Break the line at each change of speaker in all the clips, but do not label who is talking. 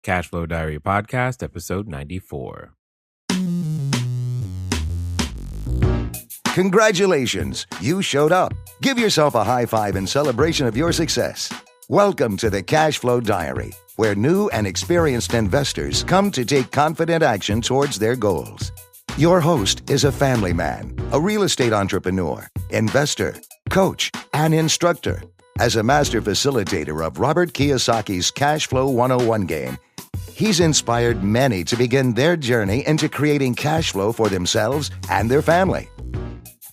Cashflow Diary Podcast, episode 94.
Congratulations, you showed up. Give yourself a high five in celebration of your success. Welcome to the Cashflow Diary, where new and experienced investors come to take confident action towards their goals. Your host is a family man, a real estate entrepreneur, investor, coach, and instructor. As a master facilitator of Robert Kiyosaki's Cashflow 101 game, he's inspired many to begin their journey into creating cash flow for themselves and their family.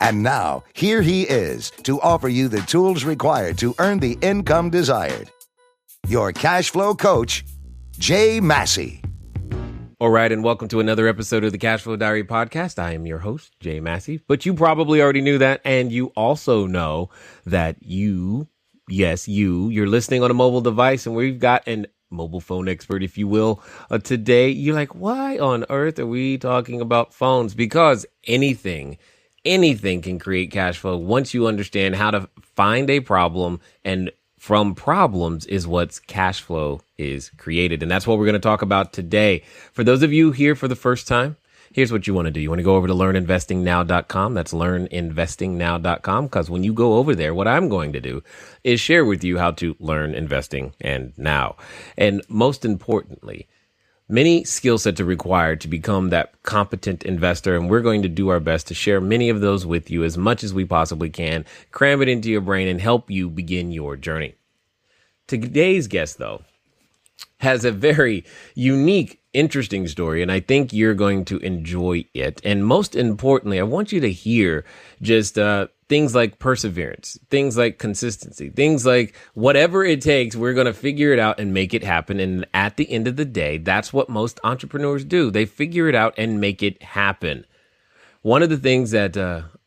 And now, here he is to offer you the tools required to earn the income desired. Your cash flow coach, Jay Massey.
All right, and welcome to another episode of the Cashflow Diary Podcast. I am your host, Jay Massey, but you probably already knew that, and you also know that you're listening on a mobile device, and we've got an mobile phone expert, if you will. Today, you're like, why on earth are we talking about phones? Because anything can create cash flow once you understand how to find a problem, and from problems is what cash flow is created. And that's what we're going to talk about today. For those of you here for the first time, here's what you want to do. You want to go over to learninvestingnow.com. That's learninvestingnow.com. Because when you go over there, what I'm going to do is share with you how to learn investing and now. And most importantly, many skill sets are required to become that competent investor, and we're going to do our best to share many of those with you as much as we possibly can, cram it into your brain, and help you begin your journey. Today's guest, though, has a very unique, interesting story, and I think you're going to enjoy it. And most importantly, I want you to hear just things like perseverance, things like consistency, things like whatever it takes, we're going to figure it out and make it happen. And at the end of the day, that's what most entrepreneurs do. They figure it out and make it happen. One of the things that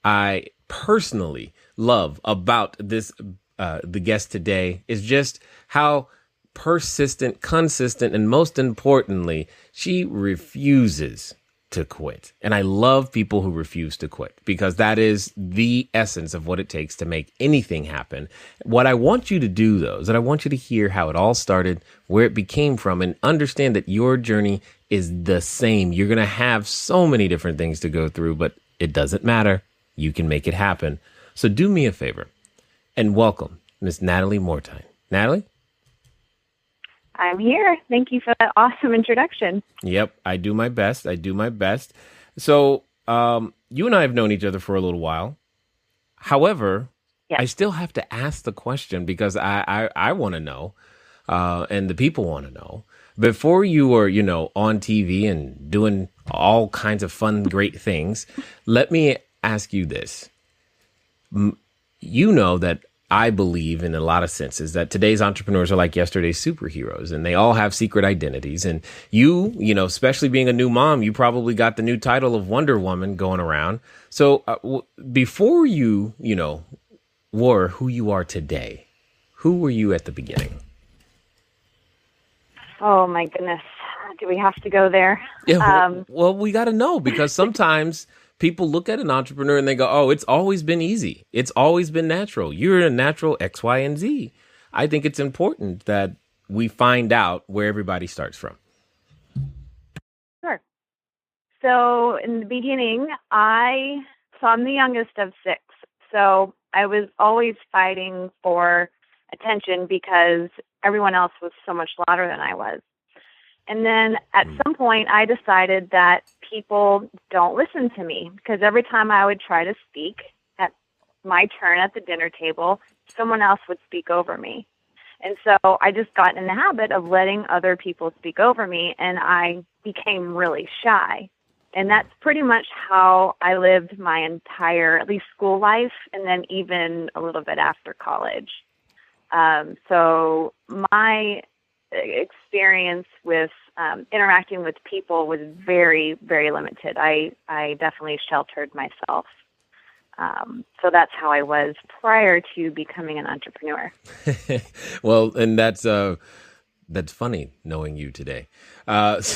I personally love about this, the guest today, is just how persistent, consistent, and most importantly, she refuses to quit. And I love people who refuse to quit, because that is the essence of what it takes to make anything happen. What I want you to do, though, is that I want you to hear how it all started, where it became from, and understand that your journey is the same. You're going to have so many different things to go through, but it doesn't matter. You can make it happen. So do me a favor and welcome Miss Nathalie Mortine. Nathalie?
I'm here. Thank you for that awesome introduction.
Yep, I do my best. So you and I have known each other for a little while. However,
Yes.
I still have to ask the question, because I want to know, and the people want to know. Before you were, on TV and doing all kinds of fun, great things, let me ask you this. You know that I believe in a lot of senses that today's entrepreneurs are like yesterday's superheroes, and they all have secret identities. And you especially being a new mom, you probably got the new title of Wonder Woman going around. So before you, were who you are today, who were you at the beginning?
Oh, my goodness. Do we have to go there?
Yeah, well, we got to know, because sometimes people look at an entrepreneur and they go, oh, it's always been easy. It's always been natural. You're a natural X, Y, and Z. I think it's important that we find out where everybody starts from.
Sure. So in the beginning, I'm the youngest of 6. So I was always fighting for attention because everyone else was so much louder than I was. And then at some point, I decided that people don't listen to me, because every time I would try to speak at my turn at the dinner table, someone else would speak over me. And so I just got in the habit of letting other people speak over me, and I became really shy. And that's pretty much how I lived my entire, at least school life, and then even a little bit after college. So my experience with interacting with people was very, very limited. I definitely sheltered myself. So that's how I was prior to becoming an entrepreneur.
Well, and that's funny knowing you today. So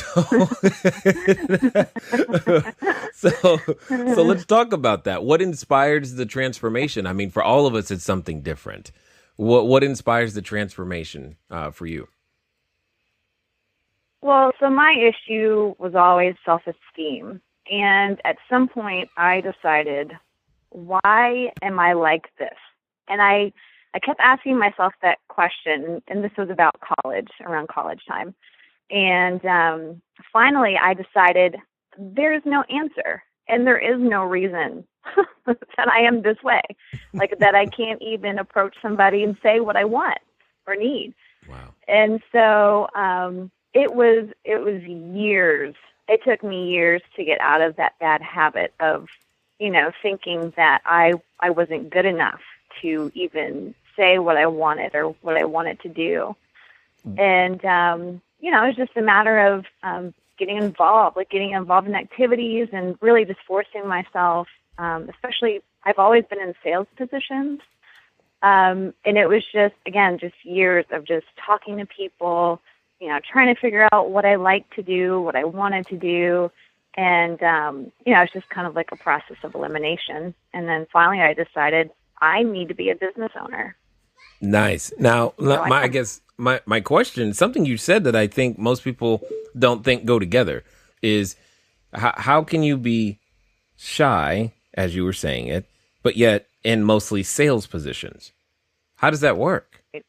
let's talk about that. What inspires the transformation? I mean, for all of us, it's something different. What inspires the transformation for you?
Well, so my issue was always self-esteem. And at some point, I decided, why am I like this? And I kept asking myself that question, and this was about college, around college time. And finally, I decided there is no answer, and there is no reason that I am this way, like that I can't even approach somebody and say what I want or need.
Wow.
And so it was years. It took me years to get out of that bad habit of, thinking that I wasn't good enough to even say what I wanted or what I wanted to do. And, it was just a matter of getting involved in activities and really just forcing myself, especially I've always been in sales positions. And it was just years of just talking to people, trying to figure out what I liked to do, what I wanted to do. And, it's just kind of like a process of elimination. And then finally I decided I need to be a business owner.
Nice. Now, I guess my question, something you said that I think most people don't think go together is how can you be shy, as you were saying it, but yet in mostly sales positions? How does that work?
It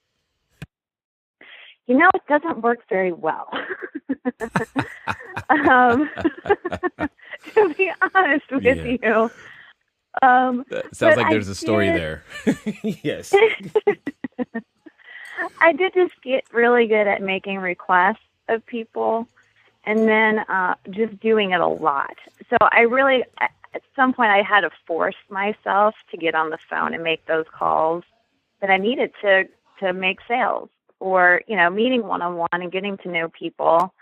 doesn't work very well. To be honest with you.
Sounds like there's a story there. Yes.
I did just get really good at making requests of people and then just doing it a lot. So at some point I had to force myself to get on the phone and make those calls that I needed to make sales or, meeting one-on-one and getting to know people.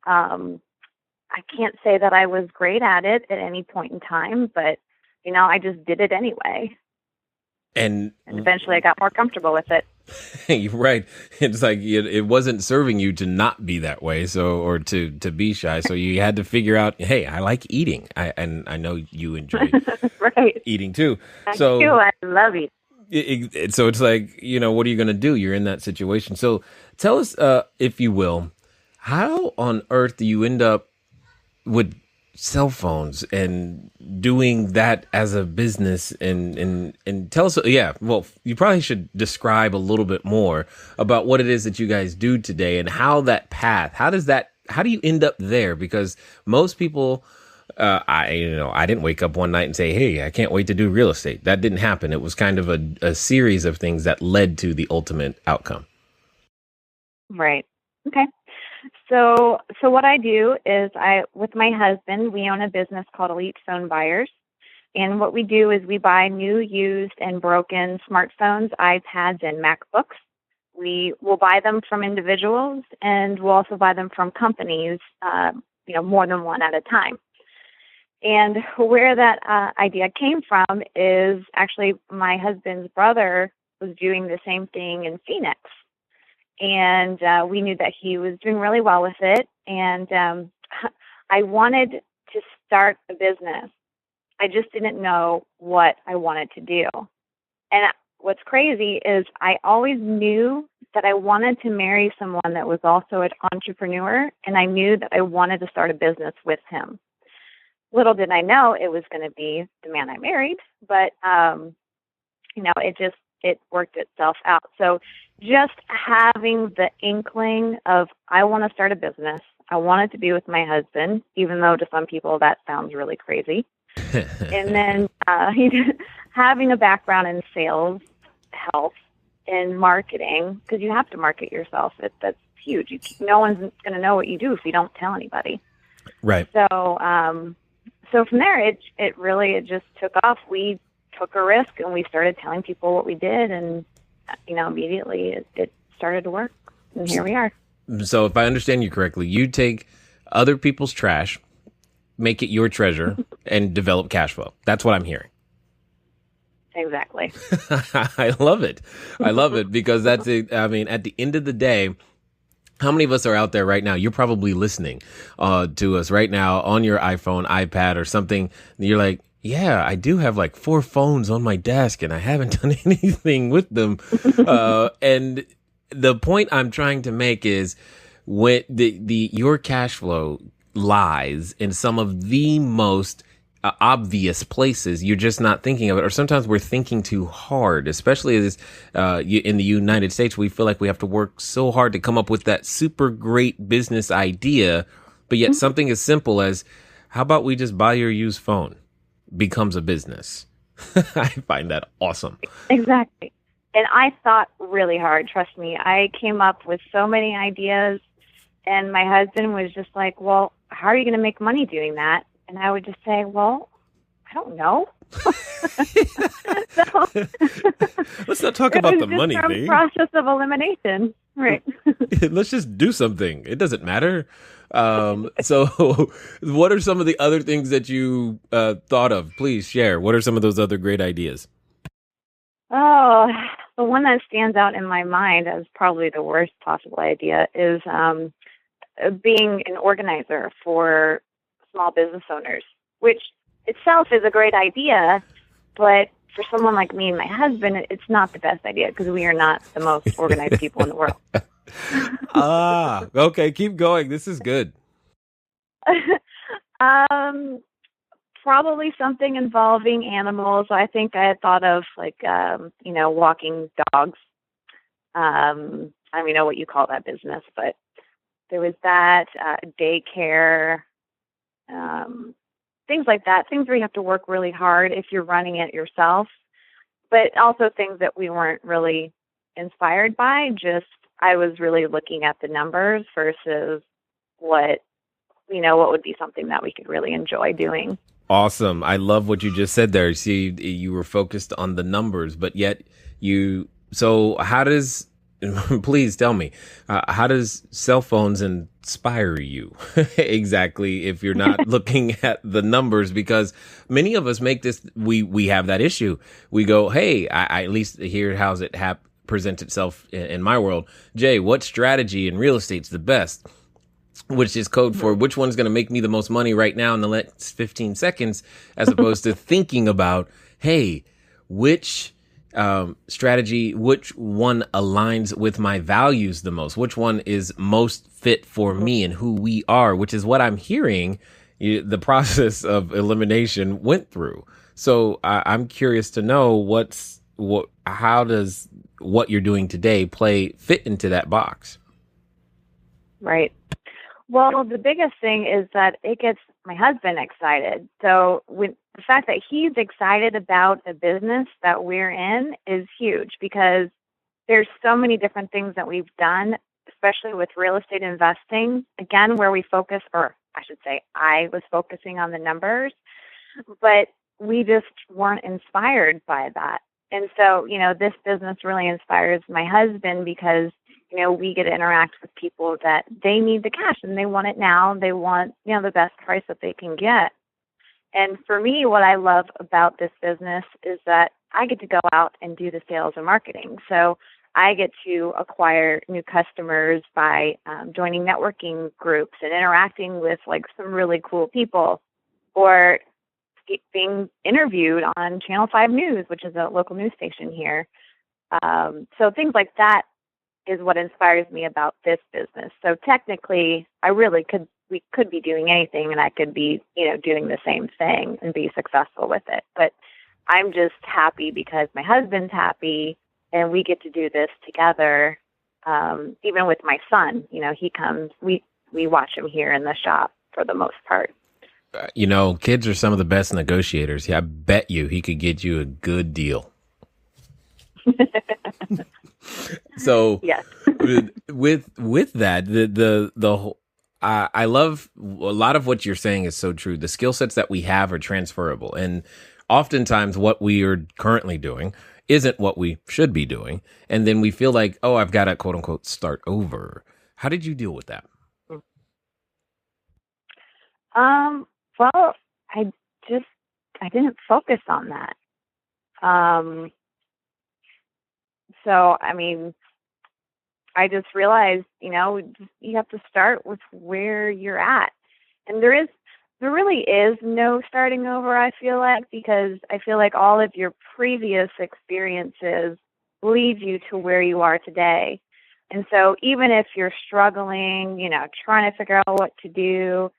I can't say that I was great at it at any point in time, but, I just did it anyway. And eventually I got more comfortable with it.
You're right. It's like it wasn't serving you to not be that way, or to be shy. So you had to figure out, hey, I like eating. And I know you enjoy
right.
eating too.
I do. I love eating.
So it's like, what are you going to do? You're in that situation. So tell us, if you will, how on earth do you end up with cell phones and doing that as a business and tell us, you probably should describe a little bit more about what it is that you guys do today and how that path, how do you end up there? Because most people, I didn't wake up one night and say, hey, I can't wait to do real estate. That didn't happen. It was kind of a series of things that led to the ultimate outcome.
Right. Okay. So what I do is with my husband, we own a business called Elite Phone Buyers. And what we do is we buy new, used, and broken smartphones, iPads, and MacBooks. We will buy them from individuals, and we'll also buy them from companies, more than one at a time. And where that idea came from is actually my husband's brother was doing the same thing in Phoenix. And we knew that he was doing really well with it. And I wanted to start a business. I just didn't know what I wanted to do. And what's crazy is I always knew that I wanted to marry someone that was also an entrepreneur, and I knew that I wanted to start a business with him. Little did I know it was going to be the man I married, but, it worked itself out. So just having the inkling of I want to start a business, I want it to be with my husband, even though to some people that sounds really crazy. And then having a background in sales, health, and marketing, because you have to market yourself. That's huge. No one's going to know what you do if you don't tell anybody.
Right.
So from there, it just took off. We took a risk and we started telling people what we did, and immediately it started to work, and here we are.
So if I understand you correctly, you take other people's trash, make it your treasure, and develop cash flow. That's what I'm hearing.
Exactly.
I love it. I love it because that's it. I mean, at the end of the day, how many of us are out there right now? You're probably listening to us right now on your iPhone, iPad, or something. And you're like, yeah, I do have like 4 phones on my desk and I haven't done anything with them. And the point I'm trying to make is when your cash flow lies in some of the most obvious places. You're just not thinking of it, or sometimes we're thinking too hard, especially as in the United States. We feel like we have to work so hard to come up with that super great business idea, but yet something as simple as, how about we just buy your used phone, becomes a business. I find that awesome.
Exactly. And I thought really hard. Trust me. I came up with so many ideas, and my husband was just like, well, how are you going to make money doing that? And I would just say, well, I don't know. So,
let's not talk about the money thing.
Process of elimination. Right.
Let's just do something. It doesn't matter. So what are some of the other things that you thought of? Please share. What are some of those other great ideas?
Oh, the one that stands out in my mind as probably the worst possible idea is being an organizer for small business owners, which itself is a great idea, but for someone like me and my husband, it's not the best idea because we are not the most organized people in the world.
Okay, keep going. This is good.
Probably something involving animals. I think I had thought of walking dogs. I don't even know what you call that business, but there was that, daycare, things like that, things where you have to work really hard if you're running it yourself, but also things that we weren't really inspired by. Just, I was really looking at the numbers versus what would be something that we could really enjoy doing.
Awesome. I love what you just said there. See, you were focused on the numbers, but yet so how does, please tell me, how does cell phones inspire you exactly if you're not looking at the numbers? Because many of us make this, we have that issue. We go, hey, I at least hear how it presents itself in my world. Jay, what strategy in real estate's the best? Which is code for which one's going to make me the most money right now in the next 15 seconds, as opposed to thinking about, hey, which strategy, which one aligns with my values the most, which one is most fit for me and who we are, which is what I'm hearing the process of elimination went through. So I'm curious to know how does what you're doing today fit into that box?
Right. Well, the biggest thing is that it gets my husband excited. So with the fact that he's excited about the business that we're in is huge, because there's so many different things that we've done, especially with real estate investing, again, where we focus, or I should say I was focusing on the numbers, but we just weren't inspired by that. And so, this business really inspires my husband because we get to interact with people that they need the cash and they want it now. They want, the best price that they can get. And for me, what I love about this business is that I get to go out and do the sales and marketing. So I get to acquire new customers by joining networking groups and interacting with some really cool people, or being interviewed on Channel 5 News, which is a local news station here. So things like that is what inspires me about this business. So technically, we could be doing anything, and I could be, doing the same thing and be successful with it. But I'm just happy because my husband's happy, and we get to do this together. Even with my son, he comes, we watch him here in the shop for the most part.
Kids are some of the best negotiators. Yeah, I bet you he could get you a good deal. So yes. with that, the whole, I love a lot of what you're saying is so true. The skill sets that we have are transferable, and oftentimes what we are currently doing isn't what we should be doing, and then we feel like, oh, I've got to quote unquote start over. How did you deal with that?
Well, I didn't focus on that. So, I just realized, you have to start with where you're at. And there really is no starting over, I feel like, because I feel like all of your previous experiences lead you to where you are today. And so even if you're struggling, trying to figure out what to do,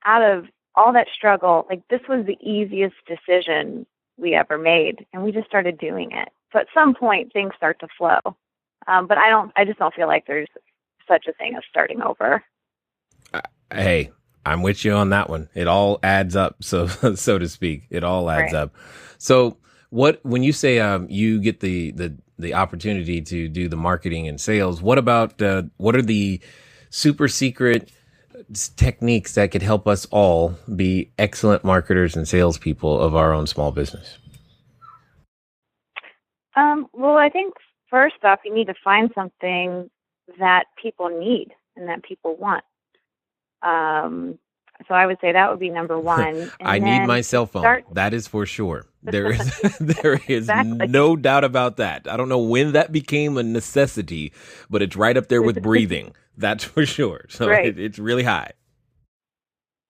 out of all that struggle, like this was the easiest decision we ever made, and we just started doing it. So at some point things start to flow. But I just don't feel like there's such a thing as starting over.
Hey, I'm with you on that one. It all adds up, so to speak. It all adds up. So when you say you get the opportunity to do the marketing and sales, what about what are the super secret techniques that could help us all be excellent marketers and salespeople of our own small business?
Well, I think first off, you need to find something that people need and that people want. So I would say that would be number one.
I need my cell phone. That is for sure. There is exactly. No doubt about that. I don't know when that became a necessity, but it's right up there with breathing. That's for sure. So right. It's really high.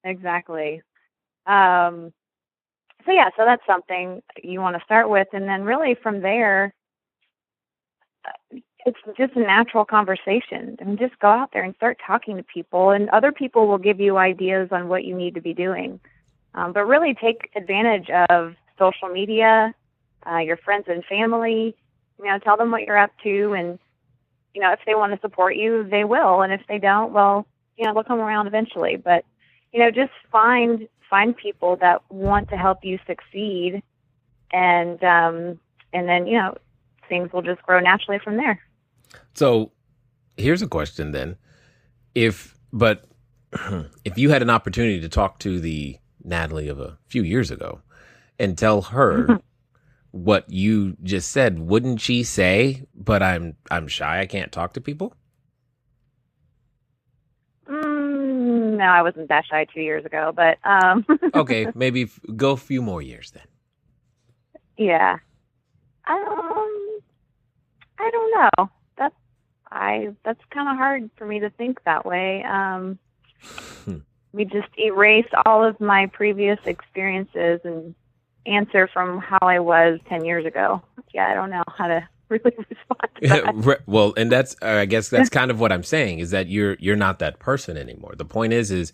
Exactly. So that's something you want to start with. And then really from there, it's just a natural conversation. I mean, just go out there and start talking to people, and other people will give you ideas on what you need to be doing. But really take advantage of social media, your friends and family. Tell them what you're up to, and if they want to support you, they will. And if they don't, well, they'll come around eventually. But just find people that want to help you succeed, and then things will just grow naturally from there.
So here's a question then. If you had an opportunity to talk to the Nathalie of a few years ago and tell her what you just said, wouldn't she say, but I'm shy, I can't talk to people?
No, I wasn't that shy 2 years ago, but
okay, maybe go a few more years then.
Yeah. I don't know. That's kind of hard for me to think that way. We just erase all of my previous experiences and answer from how I was 10 years ago. Yeah, I don't know how to really respond to that.
Well, and that's I guess that's kind of what I'm saying, is that you're not that person anymore. The point is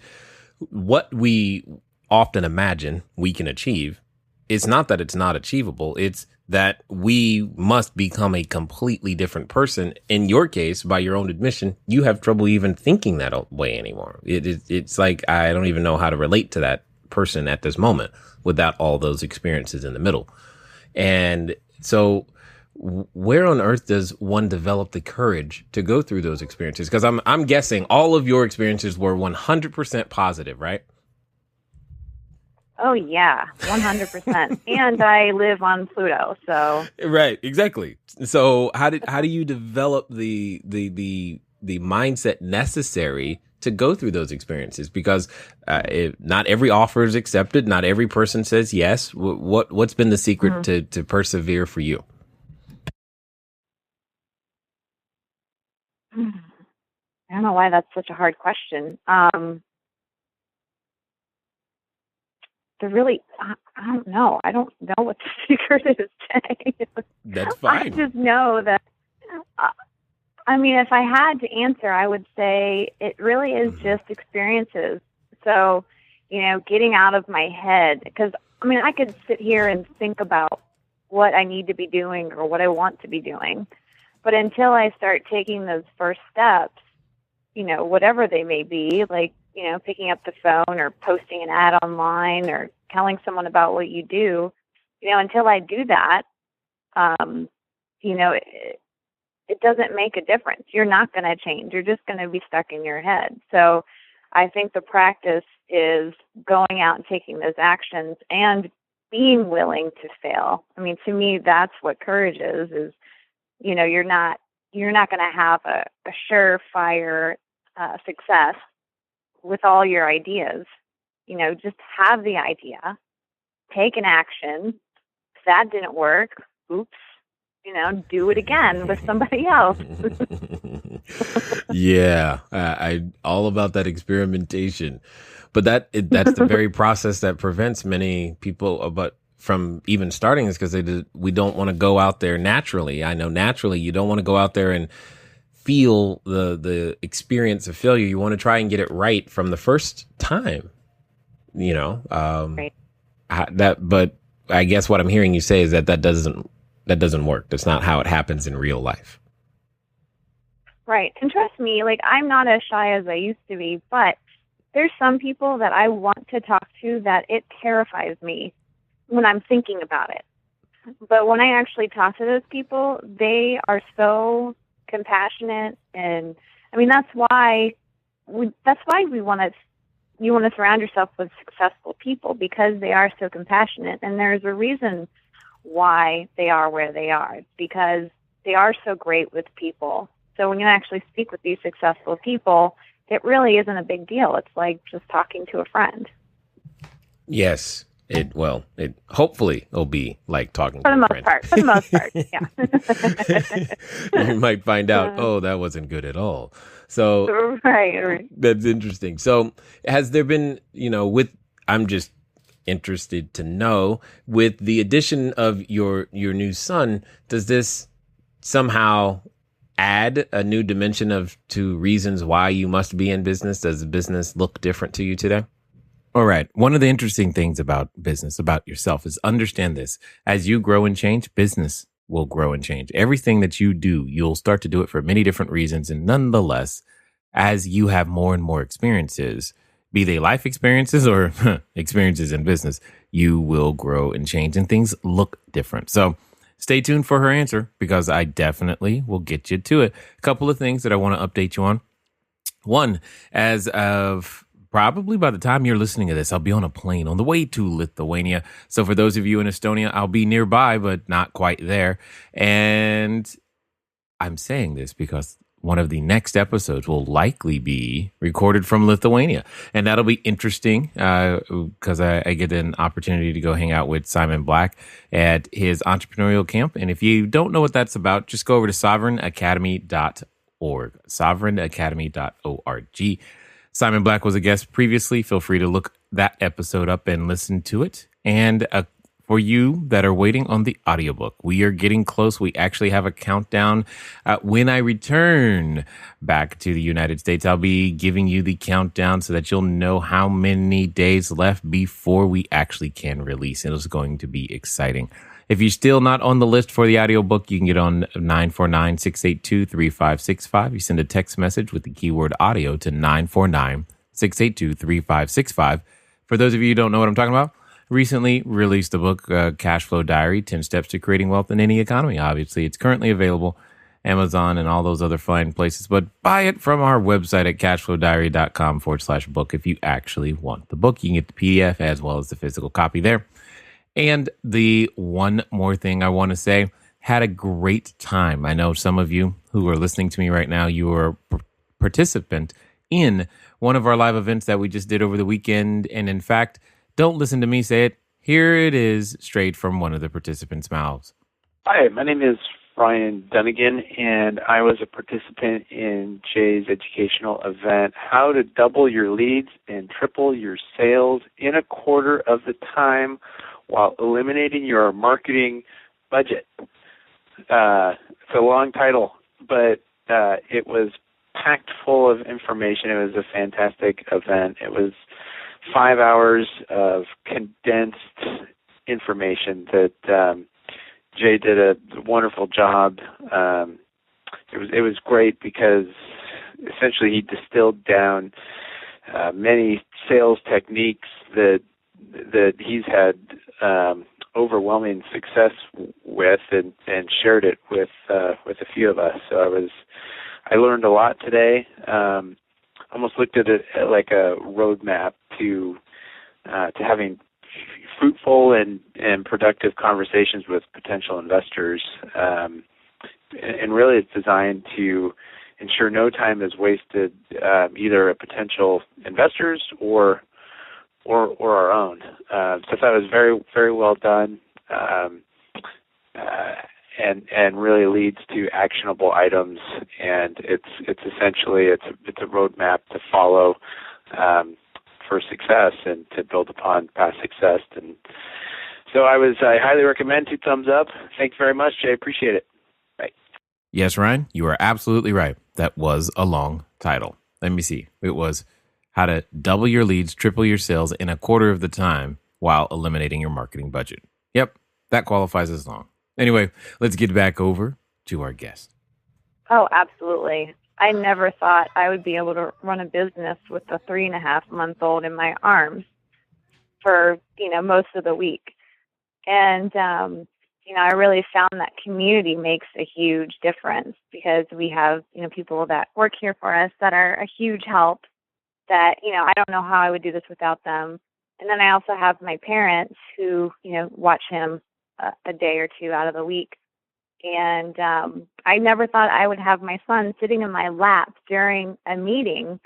what we often imagine we can achieve. It's not that it's not achievable. It's that we must become a completely different person. In your case, by your own admission, you have trouble even thinking that way anymore. It's like, I don't even know how to relate to that person at this moment without all those experiences in the middle. And so where on earth does one develop the courage to go through those experiences? Because I'm guessing all of your experiences were 100% positive, right?
Oh yeah, 100%. And I live on Pluto, so
right, exactly. So how do you develop the mindset necessary to go through those experiences? Because not every offer is accepted, not every person says yes. What's been the secret to persevere for you?
I don't know why that's such a hard question. I don't know. I don't know what the secret is today.
That's fine.
I just know that, if I had to answer, I would say it really is just experiences. So, getting out of my head, because, I could sit here and think about what I need to be doing or what I want to be doing. But until I start taking those first steps, whatever they may be, like, picking up the phone or posting an ad online or telling someone about what you do, until I do that, it doesn't make a difference. You're not going to change. You're just going to be stuck in your head. So I think the practice is going out and taking those actions and being willing to fail. To me, that's what courage is, you're not going to have a surefire success with all your ideas. Just have the idea, take an action. If that didn't work, oops, do it again with somebody else.
Yeah, I all about that experimentation, but that's the very process that prevents many people from even starting, is because we don't want to go out there naturally. I know naturally you don't want to go out there and feel the experience of failure. You want to try and get it right from the first time,
Right.
But I guess what I'm hearing you say is that doesn't work. That's not how it happens in real life.
Right. And trust me, like, I'm not as shy as I used to be, but there's some people that I want to talk to that it terrifies me when I'm thinking about it. But when I actually talk to those people, they are so compassionate, and I mean that's why you want to surround yourself with successful people, because they are so compassionate, and there's a reason why they are where they are. It's because they are so great with people. So when you actually speak with these successful people, it really isn't a big deal. It's like just talking to a friend.
Yes. It hopefully will be like talking
For
to
the
a friend.
most part. For the most part, yeah.
You might find out, that wasn't good at all. So
right.
That's interesting. So has there been, I'm just interested to know, with the addition of your new son, does this somehow add a new dimension to reasons why you must be in business? Does the business look different to you today? All right. One of the interesting things about business, about yourself, is understand this. As you grow and change, business will grow and change. Everything that you do, you'll start to do it for many different reasons. And nonetheless, as you have more and more experiences, be they life experiences or experiences in business, you will grow and change, and things look different. So stay tuned for her answer, because I definitely will get you to it. A couple of things that I want to update you on. One, as of probably by the time you're listening to this, I'll be on a plane on the way to Lithuania. So for those of you in Estonia, I'll be nearby, but not quite there. And I'm saying this because one of the next episodes will likely be recorded from Lithuania. And that'll be interesting because I get an opportunity to go hang out with Simon Black at his entrepreneurial camp. And if you don't know what that's about, just go over to sovereignacademy.org, sovereignacademy.org. Simon Black was a guest previously. Feel free to look that episode up and listen to it. And for you that are waiting on the audiobook, we are getting close. We actually have a countdown. When I return back to the United States, I'll be giving you the countdown so that you'll know how many days left before we actually can release. It is going to be exciting. If you're still not on the list for the audiobook, you can get on 949-682-3565. You send a text message with the keyword audio to 949-682-3565. For those of you who don't know what I'm talking about, recently released the book, Cashflow Diary, 10 Steps to Creating Wealth in Any Economy. Obviously, it's currently available Amazon and all those other fine places, but buy it from our website at cashflowdiary.com/book if you actually want the book. You can get the PDF as well as the physical copy there. And the one more thing I want to say, had a great time. I know some of you who are listening to me right now, you are a participant in one of our live events that we just did over the weekend. And in fact, don't listen to me say it. Here it is, straight from one of the participants' mouths.
Hi, my name is Brian Dunnigan, and I was a participant in Jay's educational event, How to Double Your Leads and Triple Your Sales in a Quarter of the Time while Eliminating Your Marketing Budget. It's a long title, but it was packed full of information. It was a fantastic event. It was 5 hours of condensed information that Jay did a wonderful job. It was great because essentially he distilled down many sales techniques that he's had overwhelming success with, and shared it with a few of us. So I learned a lot today. Almost looked at it like a roadmap to having fruitful and productive conversations with potential investors. And really it's designed to ensure no time is wasted, either potential investors or our own. So I thought it was very, very well done, and really leads to actionable items. And it's essentially it's a roadmap to follow for success and to build upon past success. And so I highly recommend. 2 thumbs up. Thanks very much, Jay. Appreciate it. Bye.
Yes, Ryan, you are absolutely right. That was a long title. Let me see. It was how to double your leads, triple your sales in a quarter of the time while eliminating your marketing budget. Yep, that qualifies as long. Anyway, let's get back over to our guest.
Oh, absolutely. I never thought I would be able to run a business with a 3.5-month-old in my arms for, most of the week. And, I really found that community makes a huge difference because we have, people that work here for us that are a huge help that, I don't know how I would do this without them. And then I also have my parents who, watch him a day or two out of the week. And I never thought I would have my son sitting in my lap during a meeting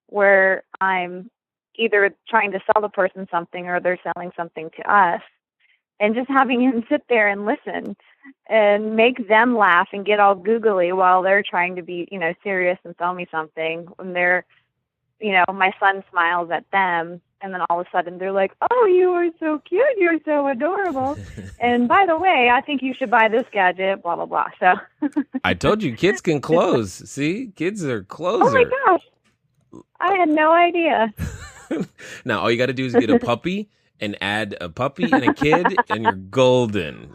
where I'm either trying to sell the person something or they're selling something to us. And just having him sit there and listen and make them laugh and get all googly while they're trying to be, serious and sell me something. When they're, my son smiles at them. And then all of a sudden they're like, oh, you are so cute. You're so adorable. And by the way, I think you should buy this gadget, blah, blah, blah. So
I told you kids can close. See, kids are closer.
Oh, my gosh. I had no idea.
Now, all you got to do is get a puppy and add a puppy and a kid and you're golden,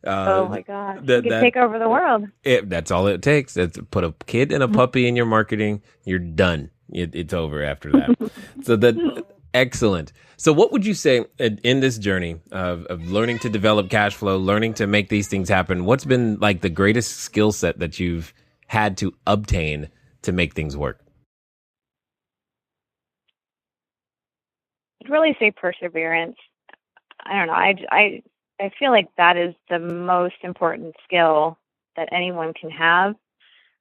Oh, my gosh. You can take over the world.
That's all it takes. It's put a kid and a puppy in your marketing. You're done. It's over after that. So excellent. So what would you say in this journey of learning to develop cash flow, learning to make these things happen? What's been like the greatest skill set that you've had to obtain to make things work?
I'd really say perseverance. I don't know. I feel like that is the most important skill that anyone can have.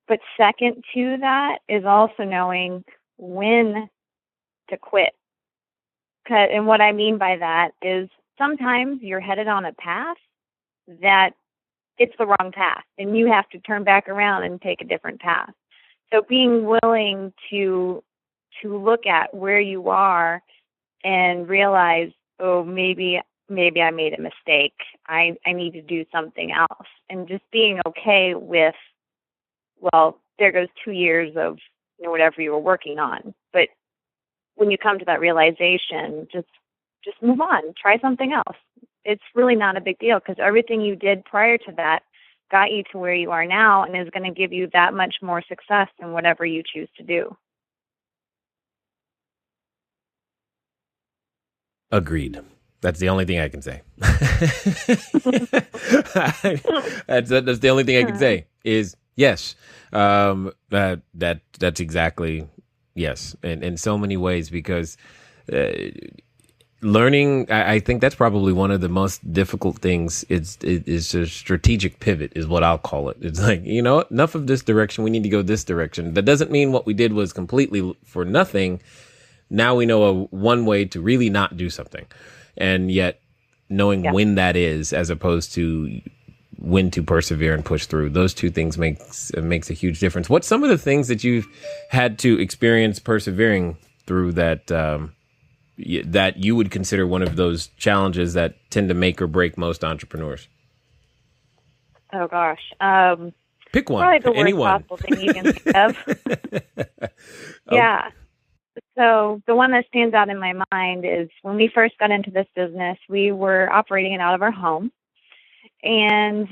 But second to that is also knowing when to quit. And what I mean by that is sometimes you're headed on a path that it's the wrong path and you have to turn back around and take a different path. So being willing to look at where you are and realize, oh, maybe I made a mistake. I need to do something else. And just being okay with, well, there goes 2 years of whatever you were working on. But when you come to that realization, just move on. Try something else. It's really not a big deal because everything you did prior to that got you to where you are now and is going to give you that much more success in whatever you choose to do.
Agreed. That's the only thing I can say. That's the only thing I can say is yes. That's exactly yes. In so many ways, because learning, I think that's probably one of the most difficult things. It's a strategic pivot is what I'll call it. It's like, enough of this direction. We need to go this direction. That doesn't mean what we did was completely for nothing. Now we know one way to really not do something. And yet knowing when that is, as opposed to when to persevere and push through, those two things makes a huge difference. What's some of the things that you've had to experience persevering through that that you would consider one of those challenges that tend to make or break most entrepreneurs?
Oh gosh,
pick one.
Probably the worst
Anyone.
possible thing you can think of. Yeah. So the one that stands out in my mind is when we first got into this business, we were operating it out of our home. And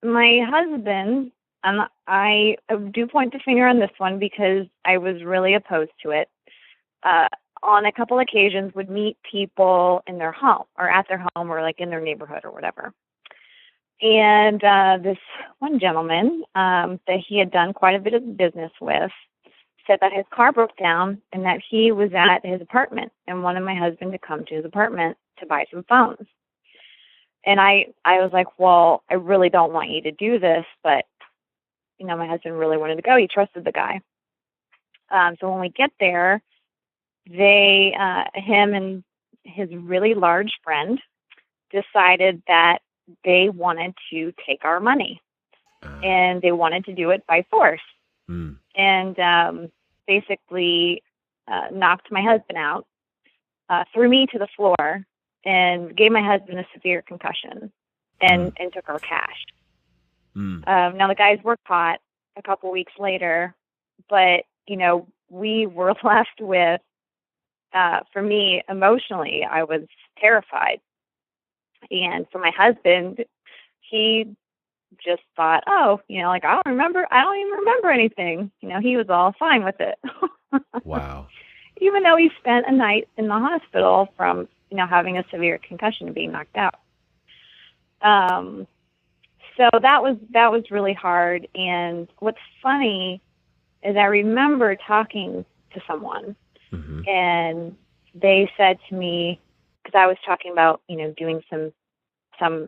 my husband, I do point the finger on this one because I was really opposed to it, on a couple occasions would meet people in their home or at their home or like in their neighborhood or whatever. And this one gentleman that he had done quite a bit of business with said that his car broke down and that he was at his apartment and wanted my husband to come to his apartment to buy some phones. And I was like, well, I really don't want you to do this, but, my husband really wanted to go. He trusted the guy. So when we get there, him and his really large friend decided that they wanted to take our money and they wanted to do it by force. And basically knocked my husband out, threw me to the floor, and gave my husband a severe concussion and took our cash. Now, the guys were caught, a couple weeks later. But, we were left with, for me, emotionally, I was terrified. And for my husband, he just thought, oh, I don't even remember anything. He was all fine with it.
Wow.
Even though he spent a night in the hospital from, having a severe concussion and being knocked out. So that was really hard. And what's funny is I remember talking to someone,
Mm-hmm.
and they said to me, because I was talking about, doing some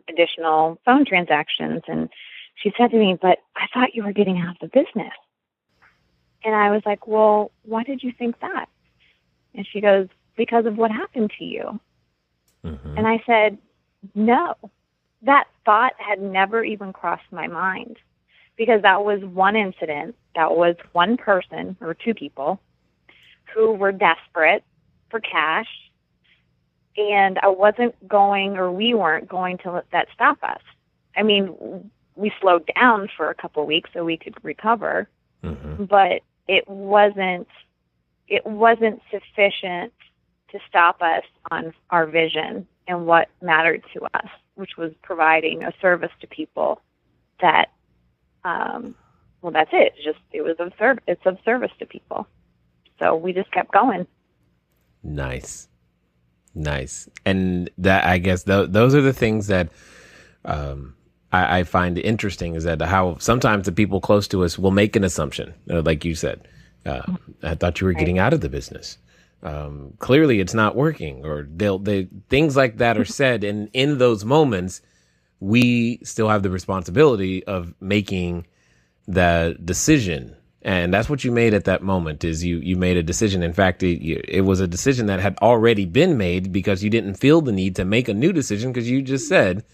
additional phone transactions, and she said to me, but I thought you were getting out of the business. And I was like, well, why did you think that? And she goes, because of what happened to you.
Mm-hmm.
And I said, no, that thought had never even crossed my mind, because that was one incident. That was one person or two people who were desperate for cash. And I wasn't going, or we weren't going to let that stop us. I mean, we slowed down for a couple of weeks so we could recover,
Mm-hmm.
but it wasn't sufficient to stop us on our vision and what mattered to us, which was providing a service to people that, that's it. It's of service to people. So we just kept going.
Nice. And that, I guess, those are the things that I find interesting, is that how sometimes the people close to us will make an assumption, like you said. I thought you were getting out of the business. Clearly it's not working, or they things like that are said. And in those moments, we still have the responsibility of making the decision. And that's what you made at that moment, is you made a decision. In fact, it was a decision that had already been made, because you didn't feel the need to make a new decision, because you just said,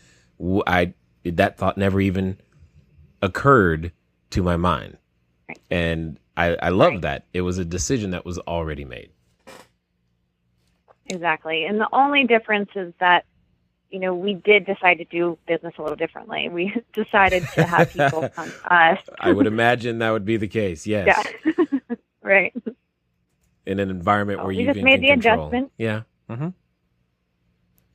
that thought never even occurred to my mind.
Right.
And I love that. It was a decision that was already made.
Exactly. And the only difference is that, we did decide to do business a little differently. We decided to have people come to us.
I would imagine that would be the case. Yes.
Yeah. Right.
In an environment where
we
you
just
can
made the
control.
adjustment.
Yeah. Mm-hmm.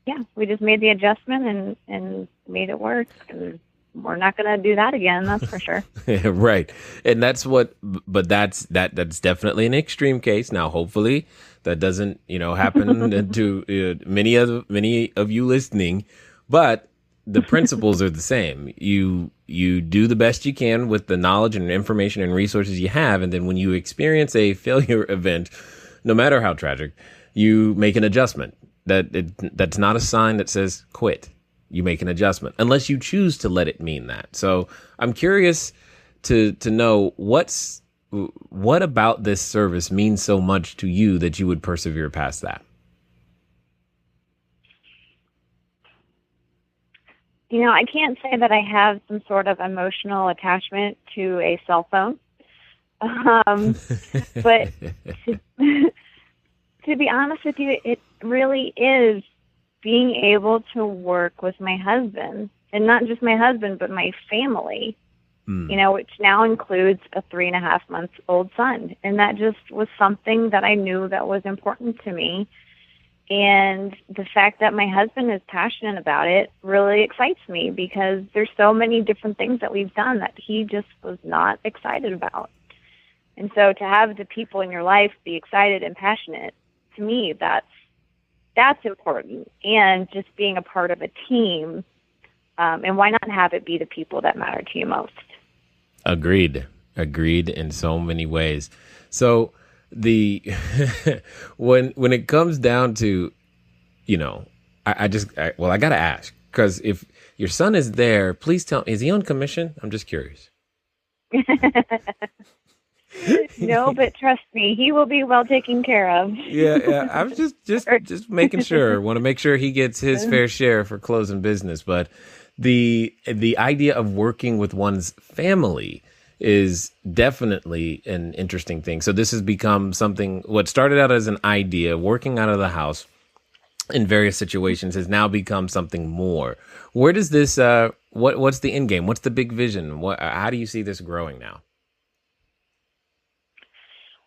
Yeah. We just made the adjustment and made it work. And we're not going to do that again. That's for sure.
Right. And but that's definitely an extreme case. Now, hopefully that doesn't, happen to many of you listening, but the principles are the same. You do the best you can with the knowledge and information and resources you have. And then when you experience a failure event, no matter how tragic, you make an adjustment. That's not a sign that says quit. You make an adjustment, unless you choose to let it mean that. So I'm curious to know what about this service means so much to you that you would persevere past that.
I can't say that I have some sort of emotional attachment to a cell phone. But to be honest with you, it really is being able to work with my husband, and not just my husband, but my family, which now includes a 3.5-month-old son. And that just was something that I knew that was important to me. And the fact that my husband is passionate about it really excites me, because there's so many different things that we've done that he just was not excited about. And so to have the people in your life be excited and passionate, to me, that's important. And just being a part of a team, and why not have it be the people that matter to you most? Agreed
in so many ways. So when it comes down to, I got to ask, because if your son is there, please tell me, is he on commission? I'm just curious.
No, but trust me, he will be well taken care of.
Yeah. I was just making sure. Want to make sure he gets his fair share for closing business. But the idea of working with one's family is definitely an interesting thing. So this has become something, what started out as an idea, working out of the house in various situations, has now become something more. Where does this, what's the end game? What's the big vision? How do you see this growing now?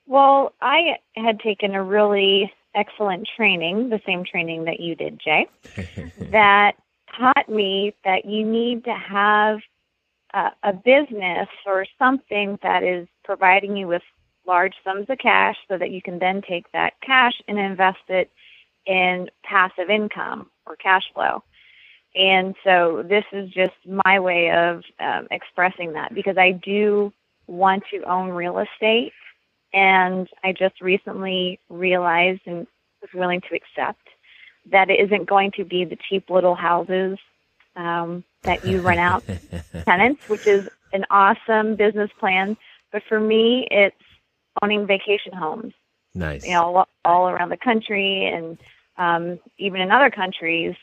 Well, I had taken a really excellent training, the same training that you did, Jay, that taught me that you need to have a business or something that is providing you with large sums of cash so that you can then take that cash and invest it in passive income or cash flow. And so this is just my way of expressing that, because I do want to own real estate. And I just recently realized and was willing to accept that it isn't going to be the cheap little houses that you rent out tenants, which is an awesome business plan. But for me, it's owning vacation homes.
Nice.
You know, all around the country and even in other countries.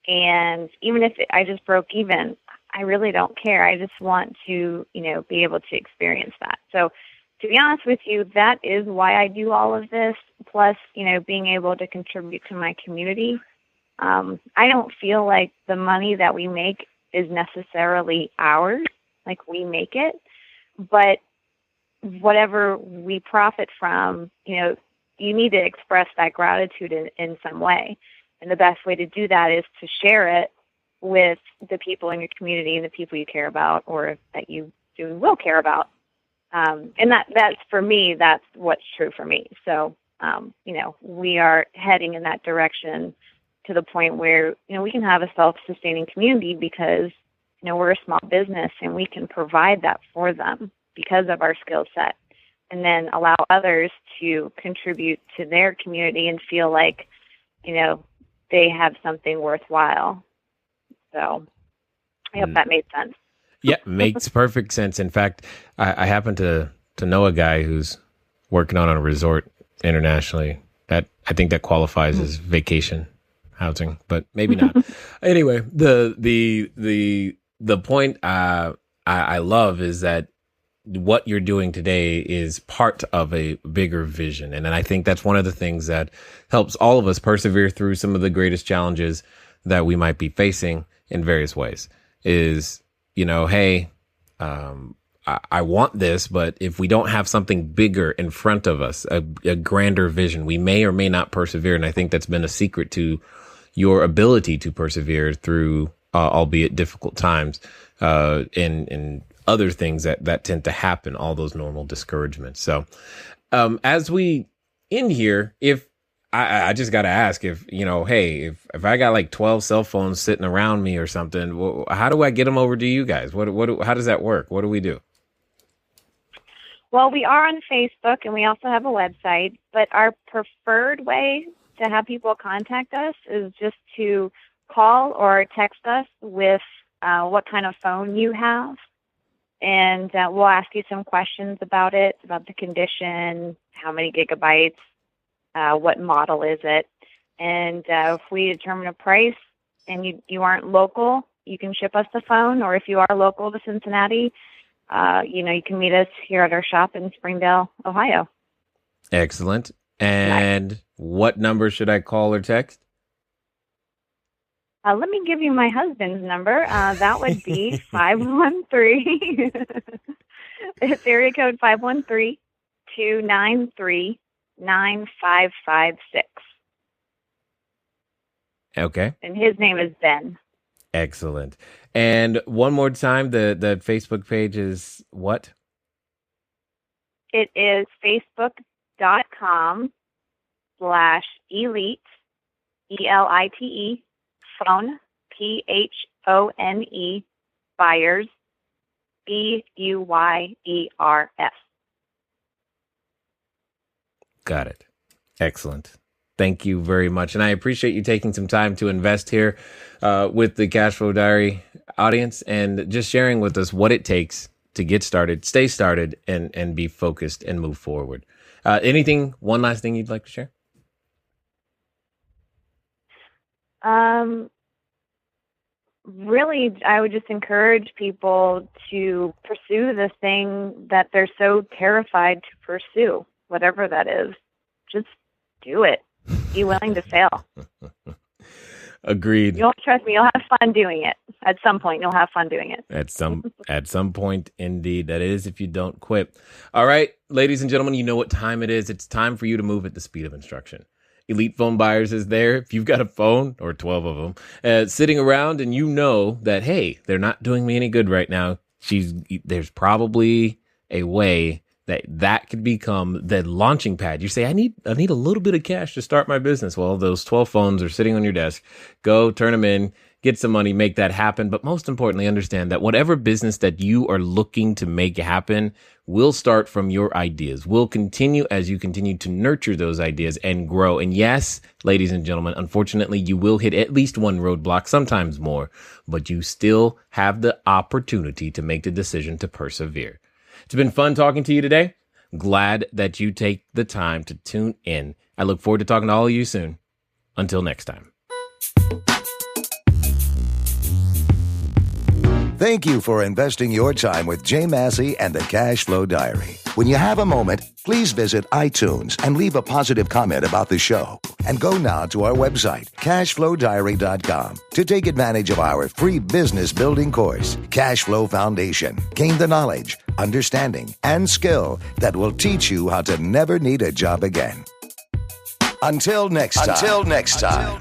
And even if I just broke even, I really don't care. I just want to, you know, be able to experience that. So to be honest with you, that is why I do all of this. Plus, you know, being able to contribute to my community. I don't feel like the money that we make is necessarily ours, like we make it, but whatever we profit from, you know, you need to express that gratitude in some way. And the best way to do that is to share it with the people in your community and the people you care about or that you will care about. And that's for me, that's what's true for me. So, you know, we are heading in that direction to the point where, you know, we can have a self-sustaining community because, you know, we're a small business and we can provide that for them because of our skill set, and then allow others to contribute to their community and feel like, you know, they have something worthwhile. So I hope that made sense.
Yeah, makes perfect sense. In fact, I happen to know a guy who's working on a resort internationally that I think that qualifies as vacation housing, but maybe not. Anyway, the point I love is that what you're doing today is part of a bigger vision. And I think that's one of the things that helps all of us persevere through some of the greatest challenges that we might be facing in various ways is, you know, hey, I want this, but if we don't have something bigger in front of us, a grander vision, we may or may not persevere. And I think that's been a secret to your ability to persevere through, albeit difficult times, in other things that tend to happen, all those normal discouragements. So, as we end here, if I just got to ask if, you know, hey, if I got like 12 cell phones sitting around me or something, how do I get them over to you guys? How does that work? What do we do?
Well, we are on Facebook and we also have a website, but our preferred way to have people contact us is just to call or text us with what kind of phone you have. And we'll ask you some questions about it, about the condition, how many gigabytes, what model is it. And if we determine a price and you aren't local, you can ship us the phone. Or if you are local to Cincinnati, you know, you can meet us here at our shop in Springdale, Ohio.
Excellent. And what number should I call or text?
Let me give you my husband's number. That would be 513. It's area code 513-293-9556.
Okay.
And his name is Ben.
Excellent. And one more time, the Facebook page is what?
It is facebook.com/elite, ELITE, phone, PHONE, buyers, BUYERS.
Got it. Excellent. Thank you very much. And I appreciate you taking some time to invest here with the Cashflow Diary audience and just sharing with us what it takes to get started, stay started, and be focused and move forward. One last thing you'd like to share?
Really, I would just encourage people to pursue the thing that they're so terrified to pursue, whatever that is. Just do it. Be willing to fail.
Agreed.
Trust me, you'll have fun doing it. At some point, you'll have fun doing it.
At some point, indeed. That is if you don't quit. All right, ladies and gentlemen, you know what time it is. It's time for you to move at the speed of instruction. Elite Phone Buyers is there. If you've got a phone, or 12 of them, sitting around and you know that, hey, they're not doing me any good right now, there's probably a way that could become the launching pad. You say, I need a little bit of cash to start my business. Well, those 12 phones are sitting on your desk. Go turn them in, get some money, make that happen. But most importantly, understand that whatever business that you are looking to make happen will start from your ideas, will continue as you continue to nurture those ideas and grow. And yes, ladies and gentlemen, unfortunately, you will hit at least one roadblock, sometimes more, but you still have the opportunity to make the decision to persevere. It's been fun talking to you today. Glad that you take the time to tune in. I look forward to talking to all of you soon. Until next time.
Thank you for investing your time with Jay Massey and the Cashflow Diary. When you have a moment, please visit iTunes and leave a positive comment about the show. And go now to our website, CashFlowDiary.com, to take advantage of our free business building course, Cashflow Foundation. Gain the knowledge, understanding, and skill that will teach you how to never need a job again. Until next time.